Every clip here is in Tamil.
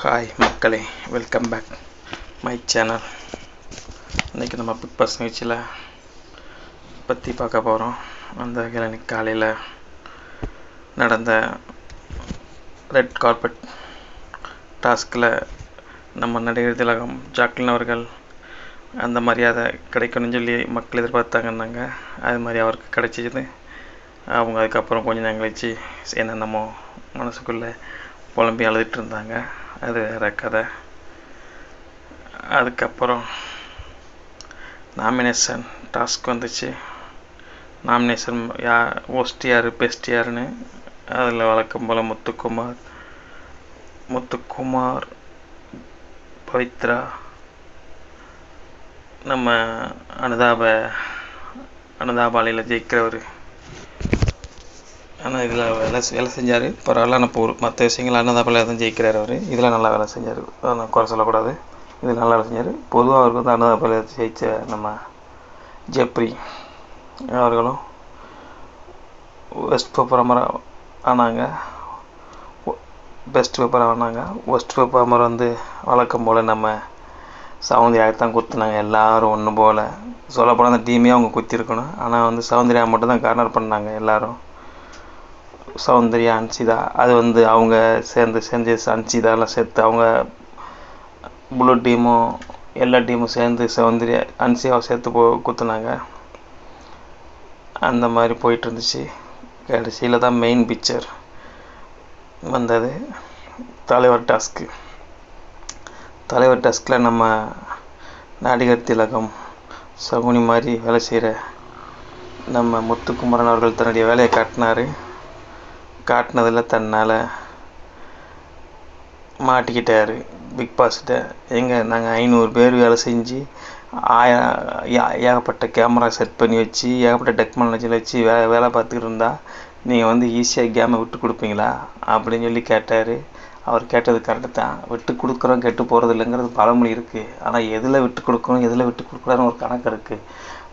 ஹாய் மக்களே, வெல்கம் பேக் மை சேனல். இன்றைக்கி நம்ம பிக் பாஸ் நிகழ்ச்சியில் பற்றி பார்க்க போகிறோம். அந்த வகையில் இன்றைக்கி காலையில் நடந்த ரெட் கார்பெட் டாஸ்கில் நம்ம நடிகர் திலகம் ஜாக்லின் அவர்கள் அந்த மரியாதை கிடைக்கணும்னு சொல்லி மக்கள் எதிர்பார்த்தாங்கன்னாங்க. அது மாதிரி அவருக்கு கிடைச்சிது. அவங்க அதுக்கப்புறம் கொஞ்சம் நேரம் கழிச்சு என்னென்னமோ மனசுக்குள்ளே புலம்பி அழுதுட்டு இருந்தாங்க. அது வேறு கதை. அதுக்கப்புறம் நாமினேஷன் டாஸ்க் வந்துச்சு. நாமினேஷன் ஹோஸ்ட் யார் பெஸ்ட் யாருன்னு அதில் வழக்கம் போல் முத்துக்குமார், பவித்ரா, நம்ம அனுதாபாலையில் ஜெயிக்கிறவர். ஆனால் இதில் வேலை செஞ்சார், பரவாயில்ல. ஆனால் இப்போ மற்ற விஷயங்கள் அன்னதாபாலையில் தான் ஜெயிக்கிறார் அவர். இதில் நல்லா வேலை செஞ்சார், நான் குறை சொல்லக்கூடாது. இதில் நல்லா வேலை செஞ்சார். பொதுவாக அவருக்கு வந்து அன்னதாபாலையில் ஜெயித்த நம்ம ஜெப்ரி அவர்களும் பெஸ்ட் பெர்ஃபார்மர் ஆனாங்க. ஒஸ்ட் பெர்ஃபார்மர் வந்து வழக்கம் போல் நம்ம சௌந்தர்யாவுக்கு குத்துனாங்க. எல்லோரும் ஒன்று போல் சொல்லப்போனால் அந்த டீமே அவங்க குத்திருக்கணும். ஆனால் வந்து சௌந்தர்யா மட்டும் தான் கார்னர் பண்ணாங்க. எல்லோரும் சௌந்தர்யா, அன்சிதா, அது வந்து அவங்க சேர்ந்து அன்சிதாலாம் சேர்த்து அவங்க ப்ளூ டீமும் எல்லா டீமும் சேர்ந்து சௌந்தர்யா அன்சிதாவை சேர்த்து குத்துனாங்க. அந்த மாதிரி போயிட்டு இருந்துச்சு. கடைசியில் தான் மெயின் பிக்சர் வந்தது. தலைவர் டாஸ்கில் நம்ம நடிகர் திலகம் சகுனி மாதிரி வேலை செய்கிற நம்ம முத்துக்குமரன் அவர்கள் தன்னுடைய வேலையை காட்டினதில் தன்னால் மாட்டிக்கிட்டார் பிக் பாஸ்கிட்ட. நாங்கள் 500 பேர் வேலை செஞ்சு ஏகப்பட்ட கேமரா செட் பண்ணி வச்சு ஏகப்பட்ட டெக்னாலஜியில் வச்சு வேலை பார்த்துக்கிட்டு இருந்தால் நீங்கள் வந்து ஈஸியாக கேமை விட்டு கொடுப்பீங்களா அப்படின்னு சொல்லி கேட்டார். அவர் கேட்டது கரெக்டு தான். விட்டு கொடுக்குறோம் கெட்டு போகிறது இல்லைங்கிறது பழமொழி இருக்குது. ஆனால் எதில் விட்டு கொடுக்கணும் எதில் விட்டு கொடுக்கலான்னு ஒரு கணக்கு இருக்குது.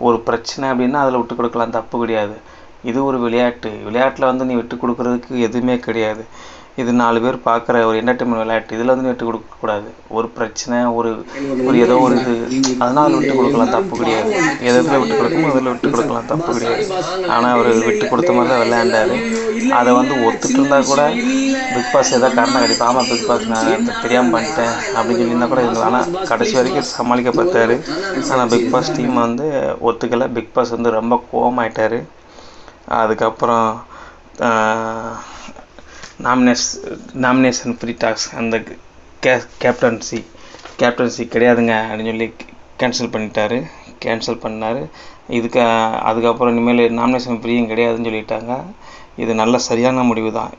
ஒரு பிரச்சனை அப்படின்னா அதில் விட்டு கொடுக்கலாம், தப்பு கிடையாது. இது ஒரு விளையாட்டில் வந்து நீ விட்டு கொடுக்குறதுக்கு எதுவுமே கிடையாது. இது 4 பேர் பார்க்குற ஒரு என்டர்டைன்மெண்ட் விளையாட்டு. இதில் வந்து விட்டு கொடுக்கக்கூடாது. ஒரு பிரச்சனை ஒரு ஏதோ ஒரு இது அதனால் விட்டு கொடுக்கலாம், தப்பு கிடையாது. எதில் விட்டு கொடுக்கணும் அதில் விட்டு கொடுக்கலாம், தப்பு கிடையாது. ஆனால் அவர் விட்டு கொடுத்த மாதிரி தான் விளையாண்டார். அதை வந்து ஒத்துட்டு இருந்தால் கூட பிக் பாஸ் ஏதோ காரணம் கிடைக்கும். ஆமாம், பிக் பாஸ் நான் தெரியாமல் பண்ணிட்டேன் அப்படின்னு சொல்லியிருந்தால் கூட இல்லை. ஆனால் கடைசி வரைக்கும் சமாளிக்க பார்த்தார். ஆனால் பிக் பாஸ் டீம் வந்து ஒத்துக்கலை. பிக் பாஸ் வந்து ரொம்ப கோவமாயிட்டார். அதுக்கப்புறம் நாமினேஷன் ஃப்ரீ டாஸ்க் அந்த கேப்டன்சி கிடையாதுங்க அப்படின்னு சொல்லி கேன்சல் பண்ணார். அதுக்கப்புறம் இனிமேல் நாமினேஷன் ஃப்ரீயும் கிடையாதுன்னு சொல்லிட்டாங்க. இது நல்ல சரியான முடிவு தான்.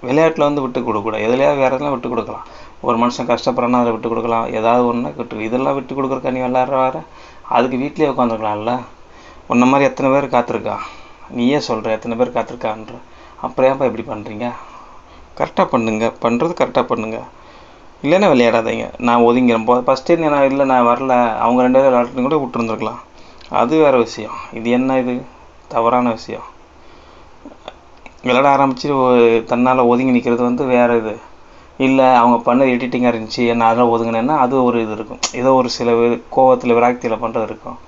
விளையாட்டில் வந்து விட்டு கொடுக்கக்கூடாது. எதுலையாவது வேறு எதெல்லாம் விட்டு கொடுக்கலாம். ஒரு மனுஷன் கஷ்டப்படுறான்னா அதை விட்டு கொடுக்கலாம். ஏதாவது ஒன்று இதெல்லாம் விட்டு கொடுக்குறக்கா நீ விளாட்ற அதுக்கு வீட்லேயே உட்காந்துருக்கலாம்ல. உன்ன மாதிரி எத்தனை பேர் காத்திருக்கா? நீயே சொல்கிற எத்தனை பேர் காத்திருக்கான்ற. அப்புறம் ஏன்ப்பா இப்படி பண்ணுறீங்க? கரெக்டாக பண்ணுறது கரெக்டாக பண்ணுங்க. இல்லைன்னா விளையாடாதீங்க. நான் ஒதுங்கிறேன் ஃபஸ்ட்டே நான் வரல அவங்க 2 பேரும் விளையாட்டுன்னு கூட விட்டுருந்துருக்கலாம். அது வேறு விஷயம். இது என்ன, இது தவறான விஷயம். விளையாட ஆரம்பித்து தன்னால் ஒதுங்கி நிற்கிறது வந்து வேறு இது இல்லை. அவங்க பண்ணது எடிட்டிங்காக இருந்துச்சு, என்ன அதெல்லாம் ஒதுங்கினேன்னா அது ஒரு இது இருக்கும். ஏதோ ஒரு சில கோவத்தில் விராக்தியில் பண்ணுறது இருக்கும்.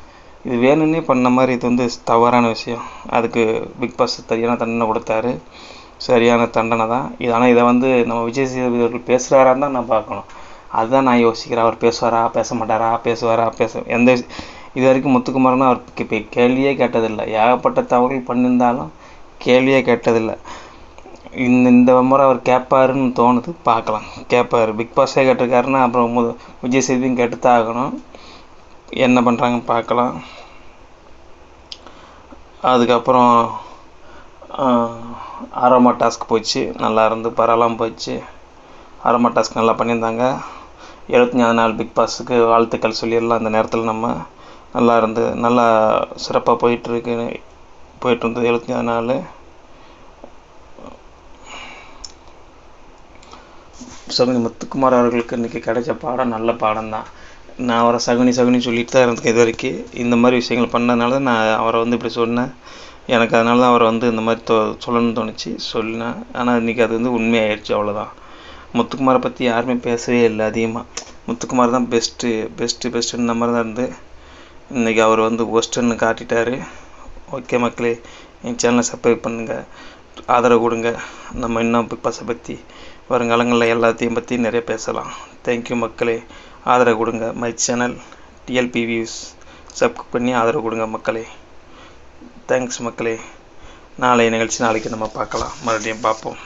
இது வேணும்னே பண்ண மாதிரி இது வந்து தவறான விஷயம். அதுக்கு பிக் பாஸ் சரியான தண்டனை கொடுத்தாரு. சரியான தண்டனை தான் இது. ஆனால் இதை வந்து நம்ம விஜய் சேதுபதி அவர்கள் பேசுகிறாரான்னு தான் நான் பார்க்கணும். அதுதான் நான் யோசிக்கிறேன். அவர் பேசுவாரா, பேச மாட்டாரா, இது வரைக்கும் முத்துக்குமாரன்னு அவருக்கு இப்போ கேள்வியே கேட்டதில்லை. ஏகப்பட்ட தவறுகள் பண்ணியிருந்தாலும் கேள்வியே கேட்டதில்லை. இந்த முறை அவர் கேட்பாருன்னு தோணுது. பார்க்கலாம். கேட்பார். பிக் பாஸே கேட்டிருக்காருன்னா அப்புறம் விஜய் சேதுபதியும் கேட்டுத்தான் ஆகணும். என்ன பண்ணுறாங்கன்னு பார்க்கலாம். அதுக்கப்புறம் ஆரோமா டாஸ்க் போச்சு. நல்லா இருந்து பரவாயில்லாமல் போச்சு. ஆரோமா டாஸ்க் நல்லா பண்ணியிருந்தாங்க. 74 நாள் பிக் பாஸுக்கு வாழ்த்துக்கள் சொல்லிடலாம். அந்த நேரத்தில் நம்ம நல்லா இருந்து நல்லா சிறப்பாக போயிட்டு இருந்தது 74 நாள். முத்துக்குமார் அவர்களுக்கு இன்றைக்கி கிடைச்ச பாடம் நல்ல பாடம் தான். நான் அவரை சகுனி சொல்லிட்டு தான் இருந்தேன் இது வரைக்கும். இந்த மாதிரி விஷயங்கள் பண்ணதுனால நான் அவரை வந்து இப்படி சொன்னேன். எனக்கு அதனால தான் அவரை வந்து இந்த மாதிரி சொல்லணும்னு தோணுச்சு, சொன்னேன். ஆனால் இன்றைக்கி அது வந்து உண்மையாயிடுச்சு, அவ்வளோதான். முத்துக்குமாரை பற்றி யாருமே பேசவே இல்லை அதிகமாக. முத்துக்குமார் தான் பெஸ்ட்டுன்னு நம்ம தான் இருந்து இன்றைக்கி அவர் வந்து ஒஸ்ட்டுன்னு காட்டிட்டார். ஓகே மக்களே, என் சேனலை சப்ஸ்கிரைப் பண்ணுங்கள், ஆதரவு கொடுங்க. நம்ம இன்னும் பிக் பாஸை பற்றி வருங்காலங்களில் எல்லாத்தையும் பற்றி நிறைய பேசலாம். தேங்க்யூ மக்களே, ஆதரவு கொடுங்க. மை சேனல் டிஎல்பி வியூஸ் சப்ஸ்கிரைப் பண்ணி ஆதரவு கொடுங்க மக்களே. தேங்க்ஸ் மக்களே. நாளைய நிகழ்ச்சி நாளைக்கு நம்ம பார்க்கலாம், மறுபடியும் பார்ப்போம்.